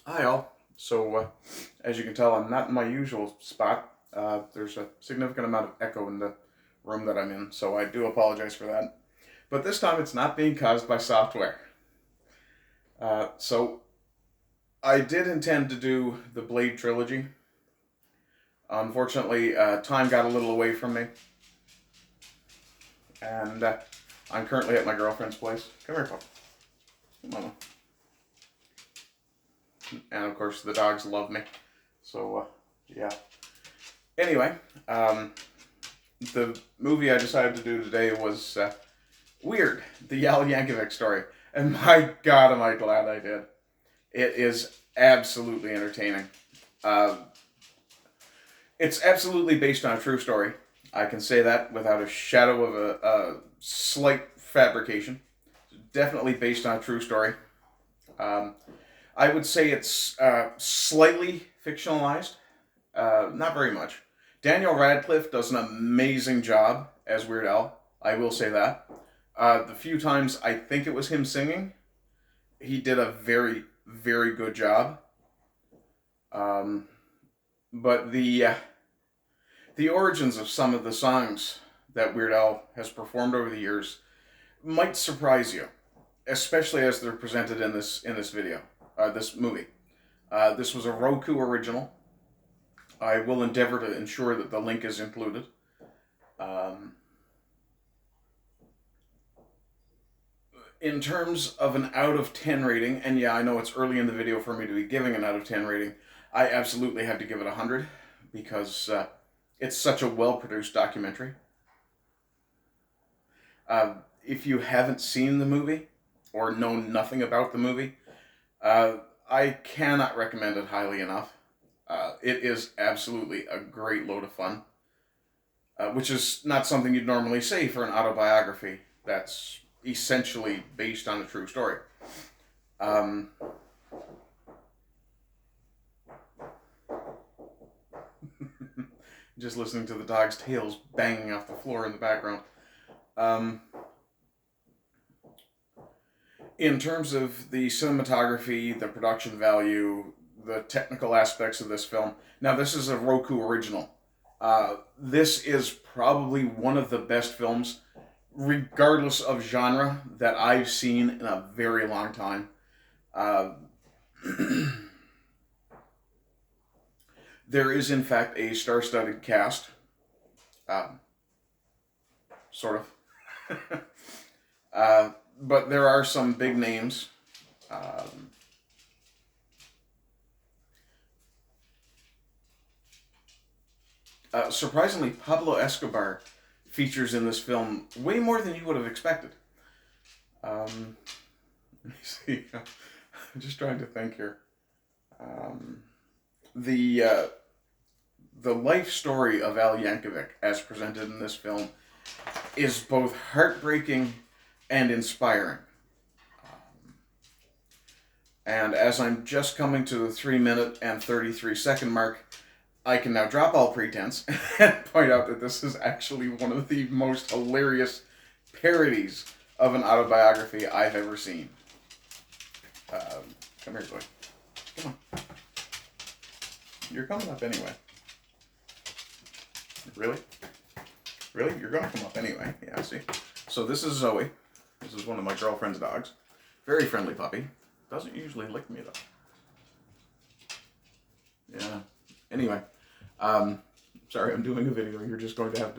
Hi all. As you can tell, I'm not in my usual spot. There's a significant amount of echo in the room that I'm in, so I do apologize for that. But this time it's not being caused by software. So I did intend to do the Blade trilogy. Unfortunately, time got a little away from me. And I'm currently at my girlfriend's place. Come here, Pop. Come on. And of course, the dogs love me. Yeah. Anyway, the movie I decided to do today was Weird, the Yankovic story. And my God, am I glad I did. It is absolutely entertaining. It's absolutely based on a true story. I can say that without a shadow of a slight fabrication. Definitely based on a true story. I would say it's slightly fictionalized. Not very much. Daniel Radcliffe does an amazing job as Weird Al. I will say that. The few times I think it was him singing, he did a very, very good job. But the origins of some of the songs that Weird Al has performed over the years might surprise you, especially as they're presented in this video, this movie. This was a Roku original. I will endeavor to ensure that the link is included. In terms of an out of 10 rating, and yeah, I know it's early in the video for me to be giving an out of 10 rating, I absolutely have to give it 100 because it's such a well-produced documentary. If you haven't seen the movie or know nothing about the movie, I cannot recommend it highly enough. It is absolutely a great load of fun, which is not something you'd normally say for an autobiography that's essentially based on a true story. Just listening to the dog's tails banging off the floor in the background. In terms of the cinematography, the production value, the technical aspects of this film, now this is a Roku original. This is probably one of the best films, regardless of genre, that I've seen in a very long time. There is, in fact, a star-studded cast. Sort of. But there are some big names. Surprisingly, Pablo Escobar features in this film way more than you would have expected. Let me see. I'm just trying to think here. The life story of Al Yankovic, as presented in this film, is both heartbreaking and inspiring. And as I'm just coming to the 3-minute and 33-second mark, I can now drop all pretense and point out that this is actually one of the most hilarious parodies of an autobiography I've ever seen. Come here, boy. Come on. You're coming up anyway. Really? Really? You're going to come up anyway. Yeah, see. So this is Zoe. This is one of my girlfriend's dogs. Very friendly puppy. Doesn't usually lick me, though. Yeah. Anyway. Sorry, I'm doing a video. You're just going to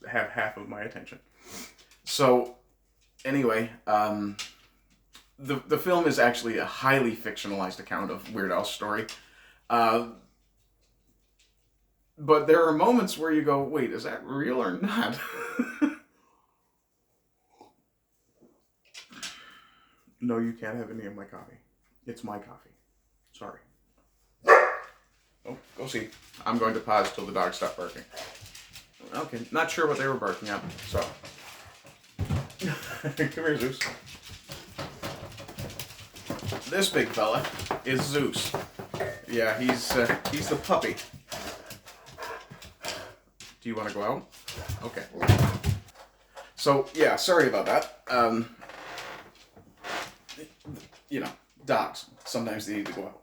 have half of my attention. So, anyway, the film is actually a highly fictionalized account of Weird Al's story. But there are moments where you go, wait, is that real or not? No, you can't have any of my coffee. It's my coffee. Sorry. Oh, go see. I'm going to pause till the dogs stop barking. Okay, not sure what they were barking at, so. Come here, Zeus. This big fella is Zeus. Yeah, he's the puppy. Do you want to go out? Okay. So, yeah, sorry about that. You know, dogs. Sometimes they need to go out.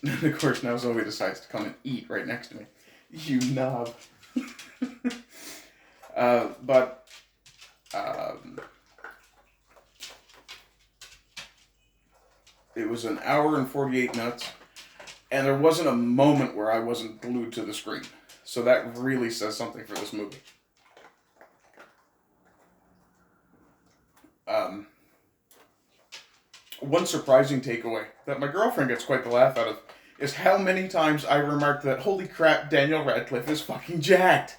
And of course, now Zoe decides to come and eat right next to me. You knob. But it was an hour and 48 minutes, and there wasn't a moment where I wasn't glued to the screen. So that really says something for this movie. One surprising takeaway that my girlfriend gets quite the laugh out of is how many times I remarked that, holy crap, Daniel Radcliffe is fucking jacked.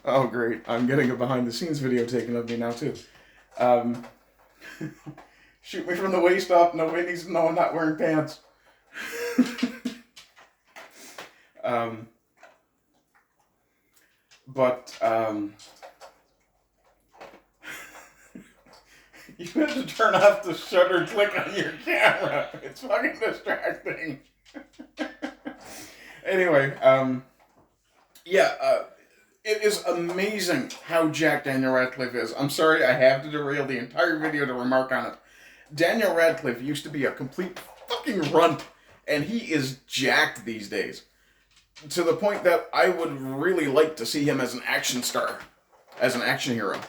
Oh, great. I'm getting a behind-the-scenes video taken of me now, too. Shoot me from the waist up. Nobody needs to know I'm not wearing pants. You have to turn off the shutter click on your camera. It's fucking distracting. Anyway, it is amazing how jacked Daniel Radcliffe is. I'm sorry, I have to derail the entire video to remark on it. Daniel Radcliffe used to be a complete fucking runt, and he is jacked these days. To the point that I would really like to see him as an action star, as an action hero.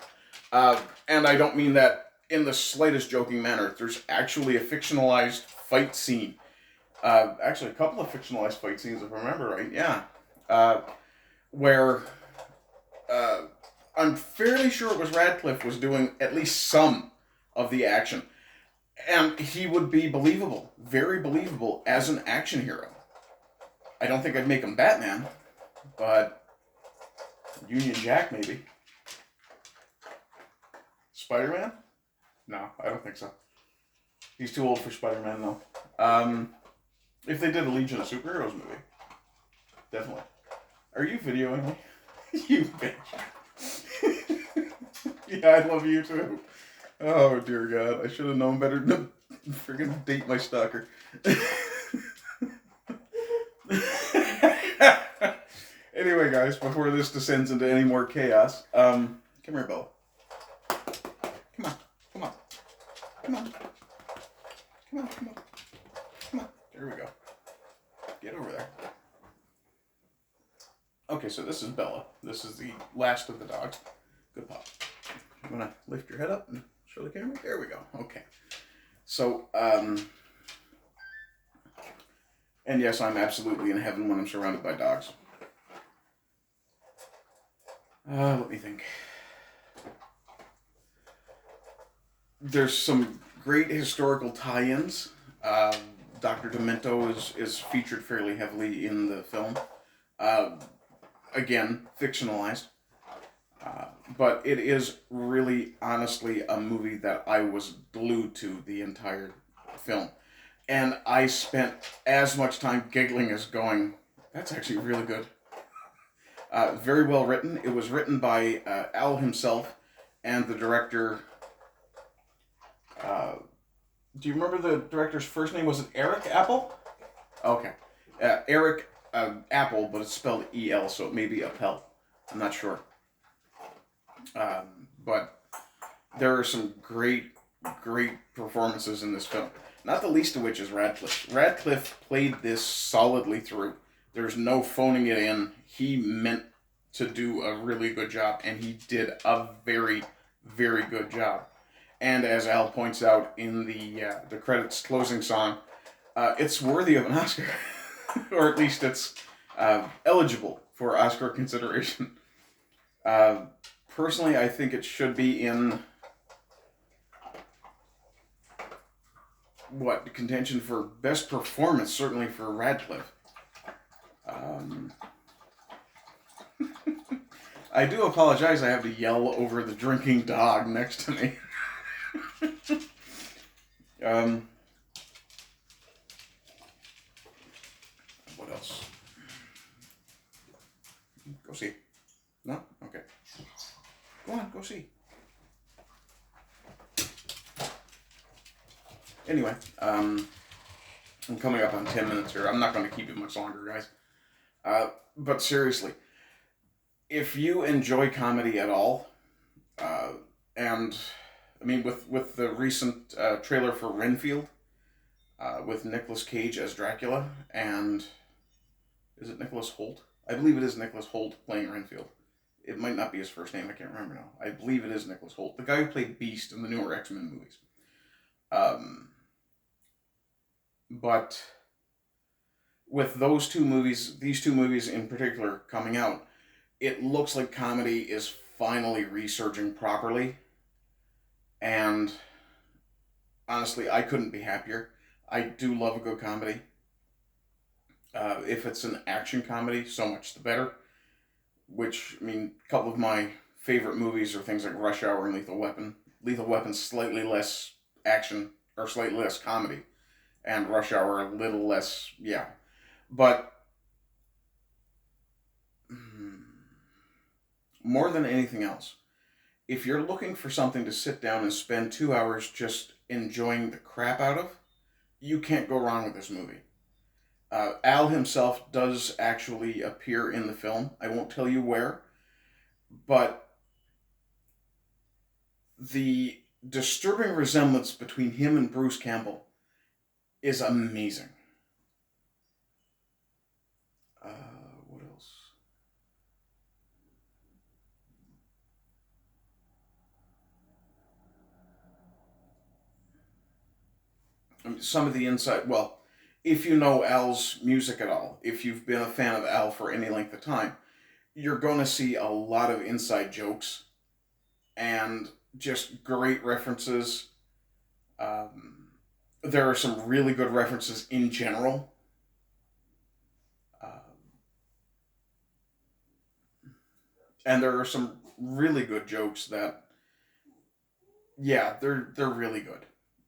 And I don't mean that in the slightest joking manner. There's actually a fictionalized fight scene. Actually, a couple of fictionalized fight scenes, if I remember right, yeah. Where I'm fairly sure it was Radcliffe was doing at least some of the action. And he would be believable, very believable, as an action hero. I don't think I'd make him Batman, but Union Jack, maybe. Spider-Man? No, I don't think so. He's too old for Spider-Man, though. If they did a Legion of Superheroes movie, definitely. Are you videoing me? You bitch. Yeah, I love you too. Oh, dear God. I should have known better to friggin' date my stalker. Anyway, guys, before this descends into any more chaos, come here, Bella. Come on. Come on. Come on. Come on, come on. Come on. There we go. Get over there. Okay, so this is Bella. This is the last of the dogs. Good pop. You want to lift your head up and show the camera? There we go. Okay. So, and yes, I'm absolutely in heaven when I'm surrounded by dogs. Let me think. There's some great historical tie-ins. Dr. Demento is featured fairly heavily in the film. Again, fictionalized. But it is really, honestly, a movie that I was glued to the entire film. And I spent as much time giggling as going, that's actually really good. Very well written. It was written by Al himself and the director. Do you remember the director's first name? Was it Eric Apple? Okay. Eric Apple, but it's spelled E-L, so it may be Appel. I'm not sure. But there are some great performances in this film. Not the least of which is Radcliffe. Radcliffe played this solidly through. There's no phoning it in. He meant to do a really good job, and he did a very, very good job. And as Al points out in the credits closing song, it's worthy of an Oscar. Or at least it's eligible for Oscar consideration. Personally, I think it should be in contention for best performance, certainly for Radcliffe. I do apologize, I have to yell over the drinking dog next to me. What else? Go see. No? Okay. Go on, go see. Anyway, I'm coming up on 10 minutes here. I'm not going to keep it much longer, guys. But seriously, if you enjoy comedy at all, and I mean, with the recent trailer for Renfield, with Nicolas Cage as Dracula, and is it Nicholas Hoult? I believe it is Nicholas Hoult playing Renfield. It might not be his first name. I can't remember now. I believe it is Nicholas Hoult, the guy who played Beast in the newer X-Men movies. But with those two movies, these two movies in particular coming out, it looks like comedy is finally resurging properly. And honestly, I couldn't be happier. I do love a good comedy. If it's an action comedy, so much the better. Which, I mean, a couple of my favorite movies are things like Rush Hour and Lethal Weapon. Lethal Weapon's slightly less action, or slightly less comedy. And Rush Hour a little less, yeah. But more than anything else, if you're looking for something to sit down and spend 2 hours just enjoying the crap out of, you can't go wrong with this movie. Al himself does actually appear in the film. I won't tell you where, but the disturbing resemblance between him and Bruce Campbell is amazing. What else? I mean, some of the inside, well, if you know Al's music at all, if you've been a fan of Al for any length of time, you're going to see a lot of inside jokes and just great references. There are some really good references in general. Uh, and there are some really good jokes that, yeah, they're really good.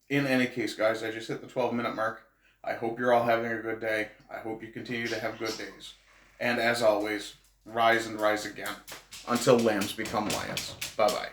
In any case, guys, I just hit the 12-minute mark. I hope you're all having a good day. I hope you continue to have good days. And as always, rise and rise again until lambs become lions. Bye-bye.